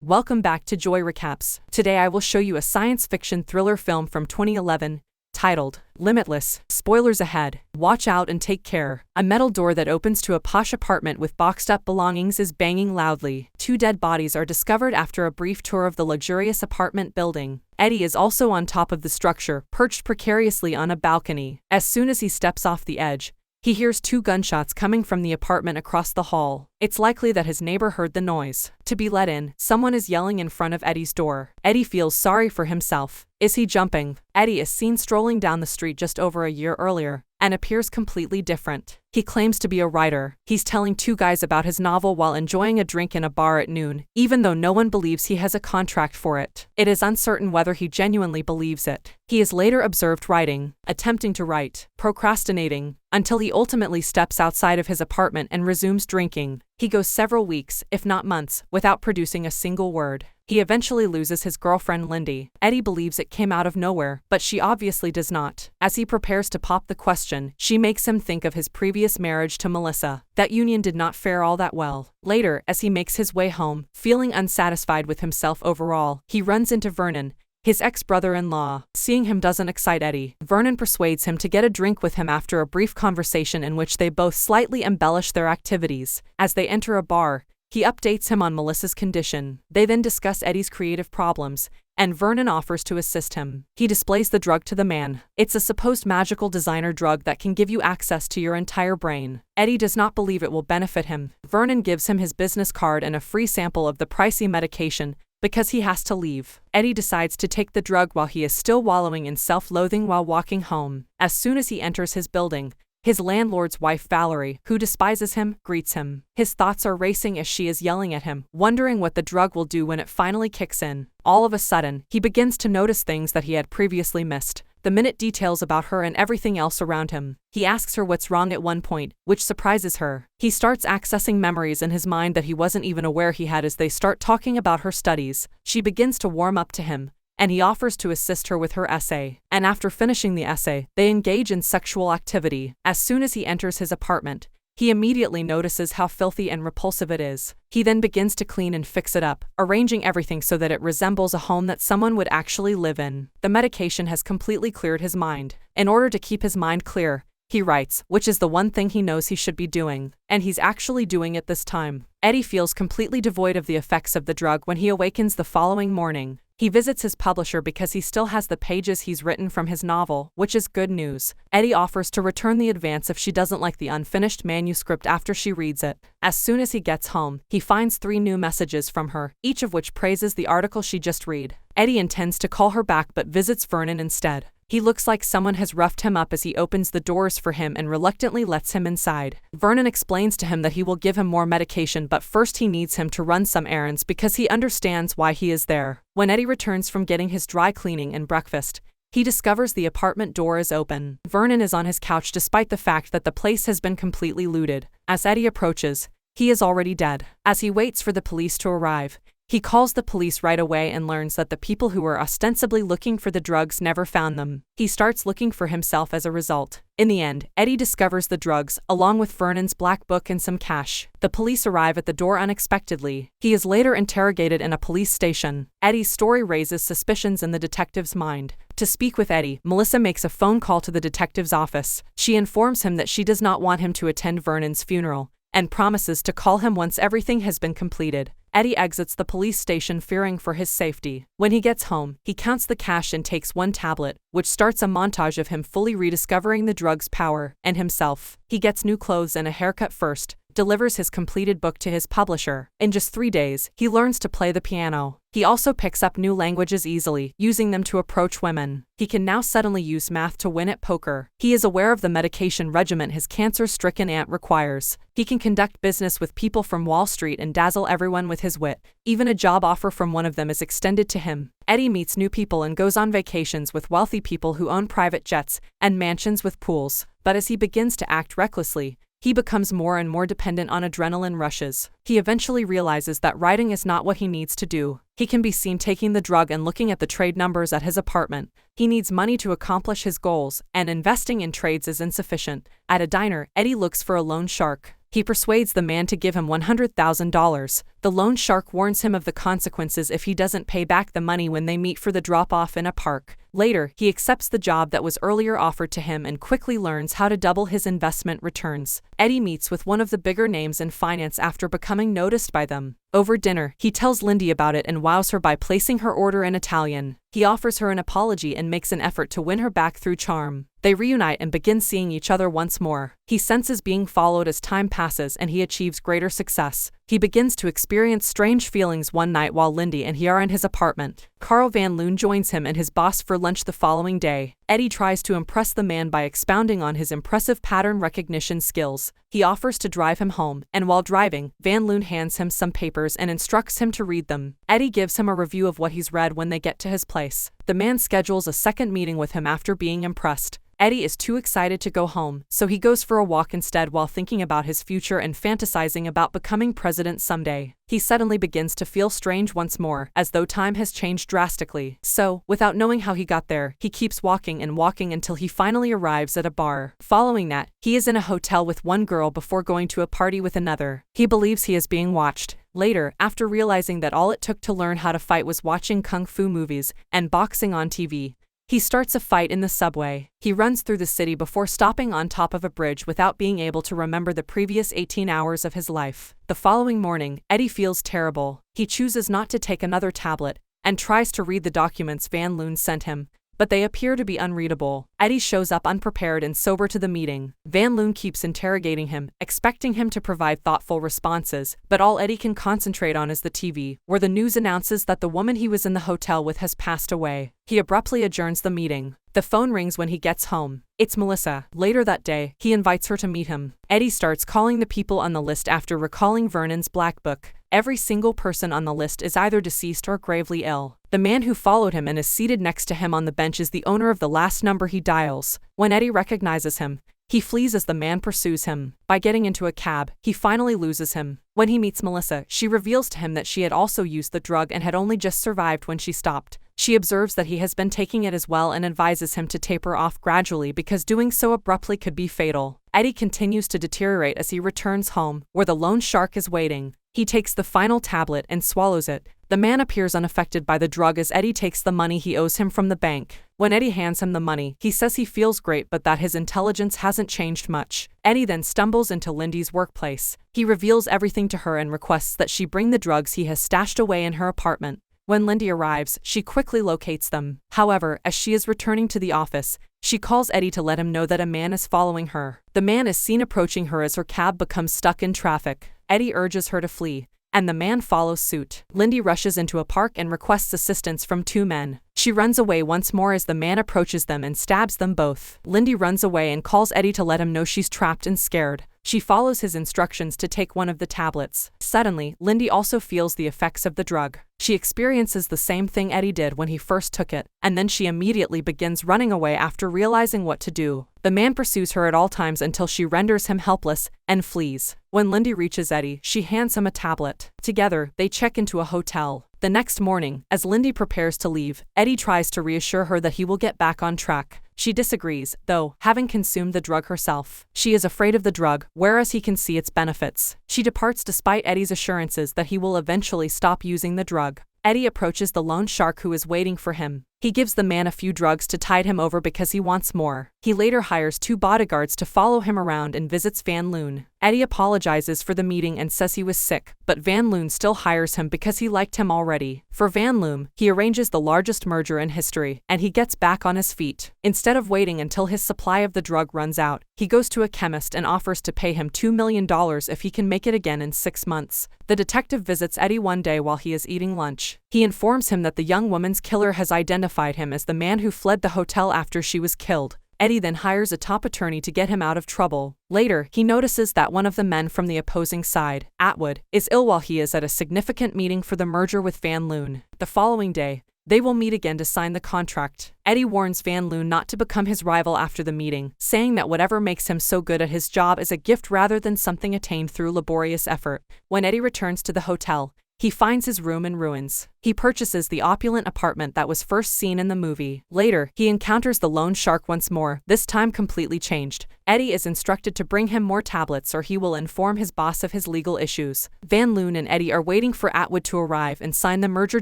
Welcome back to Joy Recaps. Today I will show you a science fiction thriller film from 2011, titled Limitless. Spoilers ahead. Watch out and take care. A metal door that opens to a posh apartment with boxed-up belongings is banging loudly. Two dead bodies are discovered after a brief tour of the luxurious apartment building. Eddie is also on top of the structure, perched precariously on a balcony. As soon as he steps off the edge, he hears two gunshots coming from the apartment across the hall. It's likely that his neighbor heard the noise. To be let in, someone is yelling in front of Eddie's door. Eddie feels sorry for himself. Is he jumping? Eddie is seen strolling down the street just over a year earlier and appears completely different. He claims to be a writer. He's telling two guys about his novel while enjoying a drink in a bar at noon, even though no one believes he has a contract for it. It is uncertain whether he genuinely believes it. He is later observed writing, attempting to write, procrastinating, until he ultimately steps outside of his apartment and resumes drinking. He goes several weeks, if not months, without producing a single word. He eventually loses his girlfriend Lindy. Eddie believes it came out of nowhere, but she obviously does not. As he prepares to pop the question, she makes him think of his previous marriage to Melissa. That union did not fare all that well. Later, as he makes his way home, feeling unsatisfied with himself overall, he runs into Vernon, his ex-brother-in-law. Seeing him doesn't excite Eddie. Vernon persuades him to get a drink with him after a brief conversation in which they both slightly embellish their activities. As they enter a bar, he updates him on Melissa's condition. They then discuss Eddie's creative problems, and Vernon offers to assist him. He displays the drug to the man. It's a supposed magical designer drug that can give you access to your entire brain. Eddie does not believe it will benefit him. Vernon gives him his business card and a free sample of the pricey medication, because he has to leave. Eddie decides to take the drug while he is still wallowing in self-loathing while walking home. As soon as he enters his building, his landlord's wife Valerie, who despises him, greets him. His thoughts are racing as she is yelling at him, wondering what the drug will do when it finally kicks in. All of a sudden, he begins to notice things that he had previously missed. The minute details about her and everything else around him. He asks her what's wrong at one point, which surprises her. He starts accessing memories in his mind that he wasn't even aware he had as they start talking about her studies. She begins to warm up to him, and he offers to assist her with her essay. And after finishing the essay, they engage in sexual activity. As soon as he enters his apartment, he immediately notices how filthy and repulsive it is. He then begins to clean and fix it up, arranging everything so that it resembles a home that someone would actually live in. The medication has completely cleared his mind. In order to keep his mind clear, he writes, which is the one thing he knows he should be doing, and he's actually doing it this time. Eddie feels completely devoid of the effects of the drug when he awakens the following morning. He visits his publisher because he still has the pages he's written from his novel, which is good news. Eddie offers to return the advance if she doesn't like the unfinished manuscript after she reads it. As soon as he gets home, he finds 3 new messages from her, each of which praises the article she just read. Eddie intends to call her back but visits Vernon instead. He looks like someone has roughed him up as he opens the doors for him and reluctantly lets him inside. Vernon explains to him that he will give him more medication, but first he needs him to run some errands because he understands why he is there. When Eddie returns from getting his dry cleaning and breakfast, he discovers the apartment door is open. Vernon is on his couch despite the fact that the place has been completely looted. As Eddie approaches, he is already dead. As he waits for the police to arrive, he calls the police right away and learns that the people who were ostensibly looking for the drugs never found them. He starts looking for himself as a result. In the end, Eddie discovers the drugs, along with Vernon's black book and some cash. The police arrive at the door unexpectedly. He is later interrogated in a police station. Eddie's story raises suspicions in the detective's mind. To speak with Eddie, Melissa makes a phone call to the detective's office. She informs him that she does not want him to attend Vernon's funeral, and promises to call him once everything has been completed. Eddie exits the police station fearing for his safety. When he gets home, he counts the cash and takes 1 tablet, which starts a montage of him fully rediscovering the drug's power, and himself. He gets new clothes and a haircut first, delivers his completed book to his publisher. In just 3 days, he learns to play the piano. He also picks up new languages easily, using them to approach women. He can now suddenly use math to win at poker. He is aware of the medication regimen his cancer-stricken aunt requires. He can conduct business with people from Wall Street and dazzle everyone with his wit. Even a job offer from one of them is extended to him. Eddie meets new people and goes on vacations with wealthy people who own private jets and mansions with pools. But as he begins to act recklessly, he becomes more and more dependent on adrenaline rushes. He eventually realizes that writing is not what he needs to do. He can be seen taking the drug and looking at the trade numbers at his apartment. He needs money to accomplish his goals, and investing in trades is insufficient. At a diner, Eddie looks for a loan shark. He persuades the man to give him $100,000. The loan shark warns him of the consequences if he doesn't pay back the money when they meet for the drop-off in a park. Later, he accepts the job that was earlier offered to him and quickly learns how to double his investment returns. Eddie meets with one of the bigger names in finance after becoming noticed by them. Over dinner, he tells Lindy about it and wows her by placing her order in Italian. He offers her an apology and makes an effort to win her back through charm. They reunite and begin seeing each other once more. He senses being followed as time passes and he achieves greater success. He begins to experience strange feelings one night while Lindy and he are in his apartment. Carl Van Loon joins him and his boss for lunch the following day. Eddie tries to impress the man by expounding on his impressive pattern recognition skills. He offers to drive him home, and while driving, Van Loon hands him some papers and instructs him to read them. Eddie gives him a review of what he's read when they get to his place. The man schedules a second meeting with him after being impressed. Eddie is too excited to go home, so he goes for a walk instead while thinking about his future and fantasizing about becoming president someday. He suddenly begins to feel strange once more, as though time has changed drastically. So, without knowing how he got there, he keeps walking and walking until he finally arrives at a bar. Following that, he is in a hotel with one girl before going to a party with another. He believes he is being watched. Later, after realizing that all it took to learn how to fight was watching kung fu movies and boxing on TV, he starts a fight in the subway. He runs through the city before stopping on top of a bridge without being able to remember the previous 18 hours of his life. The following morning, Eddie feels terrible. He chooses not to take another tablet and tries to read the documents Van Loon sent him, but they appear to be unreadable. Eddie shows up unprepared and sober to the meeting. Van Loon keeps interrogating him, expecting him to provide thoughtful responses, but all Eddie can concentrate on is the TV, where the news announces that the woman he was in the hotel with has passed away. He abruptly adjourns the meeting. The phone rings when he gets home. It's Melissa. Later that day, he invites her to meet him. Eddie starts calling the people on the list after recalling Vernon's black book. Every single person on the list is either deceased or gravely ill. The man who followed him and is seated next to him on the bench is the owner of the last number he dials. When Eddie recognizes him, he flees as the man pursues him. By getting into a cab, he finally loses him. When he meets Melissa, she reveals to him that she had also used the drug and had only just survived when she stopped. She observes that he has been taking it as well and advises him to taper off gradually because doing so abruptly could be fatal. Eddie continues to deteriorate as he returns home, where the loan shark is waiting. He takes the final tablet and swallows it. The man appears unaffected by the drug as Eddie takes the money he owes him from the bank. When Eddie hands him the money, he says he feels great but that his intelligence hasn't changed much. Eddie then stumbles into Lindy's workplace. He reveals everything to her and requests that she bring the drugs he has stashed away in her apartment. When Lindy arrives, she quickly locates them. However, as she is returning to the office, she calls Eddie to let him know that a man is following her. The man is seen approaching her as her cab becomes stuck in traffic. Eddie urges her to flee, and the man follows suit. Lindy rushes into a park and requests assistance from two men. She runs away once more as the man approaches them and stabs them both. Lindy runs away and calls Eddie to let him know she's trapped and scared. She follows his instructions to take one of the tablets. Suddenly, Lindy also feels the effects of the drug. She experiences the same thing Eddie did when he first took it, and then she immediately begins running away after realizing what to do. The man pursues her at all times until she renders him helpless and flees. When Lindy reaches Eddie, she hands him a tablet. Together, they check into a hotel. The next morning, as Lindy prepares to leave, Eddie tries to reassure her that he will get back on track. She disagrees, though, having consumed the drug herself. She is afraid of the drug, whereas he can see its benefits. She departs despite Eddie's assurances that he will eventually stop using the drug. Eddie approaches the loan shark who is waiting for him. He gives the man a few drugs to tide him over because he wants more. He later hires two bodyguards to follow him around and visits Van Loon. Eddie apologizes for the meeting and says he was sick, but Van Loon still hires him because he liked him already. For Van Loon, he arranges the largest merger in history, and he gets back on his feet. Instead of waiting until his supply of the drug runs out, he goes to a chemist and offers to pay him $2 million if he can make it again in 6 months. The detective visits Eddie one day while he is eating lunch. He informs him that the young woman's killer has identified him as the man who fled the hotel after she was killed. Eddie then hires a top attorney to get him out of trouble. Later, he notices that one of the men from the opposing side, Atwood, is ill while he is at a significant meeting for the merger with Van Loon. The following day, they will meet again to sign the contract. Eddie warns Van Loon not to become his rival after the meeting, saying that whatever makes him so good at his job is a gift rather than something attained through laborious effort. When Eddie returns to the hotel, He finds his room in ruins. He purchases the opulent apartment that was first seen in the movie. Later, he encounters the loan shark once more, this time completely changed. Eddie is instructed to bring him more tablets or he will inform his boss of his legal issues. Van Loon and Eddie are waiting for Atwood to arrive and sign the merger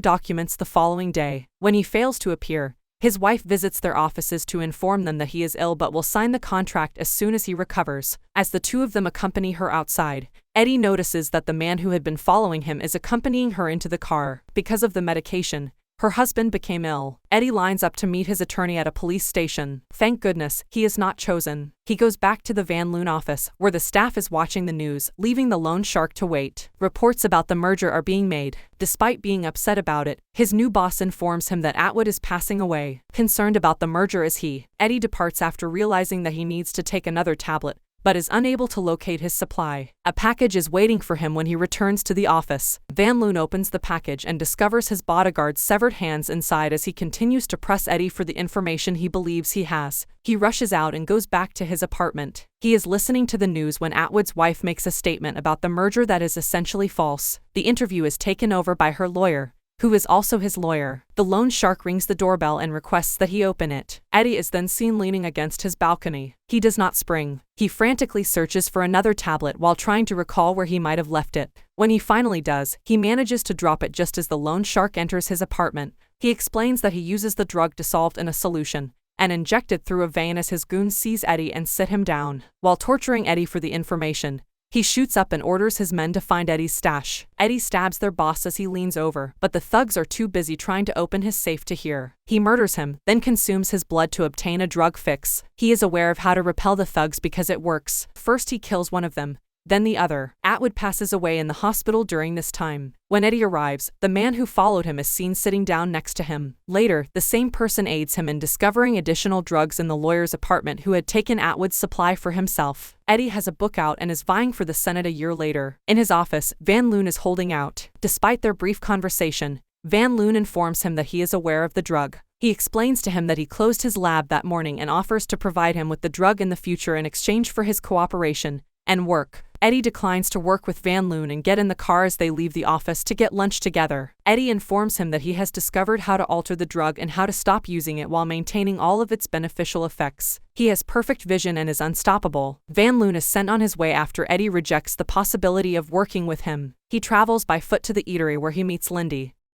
documents the following day. When he fails to appear, his wife visits their offices to inform them that he is ill but will sign the contract as soon as he recovers. As the two of them accompany her outside, Eddie notices that the man who had been following him is accompanying her into the car. Because of the medication, her husband became ill. Eddie lines up to meet his attorney at a police station. Thank goodness, he is not chosen. He goes back to the Van Loon office, where the staff is watching the news, leaving the loan shark to wait. Reports about the merger are being made. Despite being upset about it, his new boss informs him that Atwood is passing away. Concerned about the merger as Eddie departs after realizing that he needs to take another tablet, but is unable to locate his supply. A package is waiting for him when he returns to the office. Van Loon opens the package and discovers his bodyguard's severed hands inside as he continues to press Eddie for the information he believes he has. He rushes out and goes back to his apartment. He is listening to the news when Atwood's wife makes a statement about the merger that is essentially false. The interview is taken over by her lawyer, who is also his lawyer. The loan shark rings the doorbell and requests that he open it. Eddie is then seen leaning against his balcony. He does not spring. He frantically searches for another tablet while trying to recall where he might have left it. When he finally does, he manages to drop it just as the loan shark enters his apartment. He explains that he uses the drug dissolved in a solution and injected through a vein as his goons seize Eddie and sit him down. While torturing Eddie for the information, he shoots up and orders his men to find Eddie's stash. Eddie stabs their boss as he leans over, but the thugs are too busy trying to open his safe to hear. He murders him, then consumes his blood to obtain a drug fix. He is aware of how to repel the thugs because it works. First he kills one of them, then the other. Atwood passes away in the hospital during this time. When Eddie arrives, the man who followed him is seen sitting down next to him. Later, the same person aids him in discovering additional drugs in the lawyer's apartment who had taken Atwood's supply for himself. Eddie has a book out and is vying for the Senate a year later. In his office, Van Loon is holding out. Despite their brief conversation, Van Loon informs him that he is aware of the drug. He explains to him that he closed his lab that morning and offers to provide him with the drug in the future in exchange for his cooperation and work. Eddie declines to work with Van Loon and get in the car as they leave the office to get lunch together. Eddie informs him that he has discovered how to alter the drug and how to stop using it while maintaining all of its beneficial effects. He has perfect vision and is unstoppable. Van Loon is sent on his way after Eddie rejects the possibility of working with him. He travels by foot to the eatery where he meets Lindy,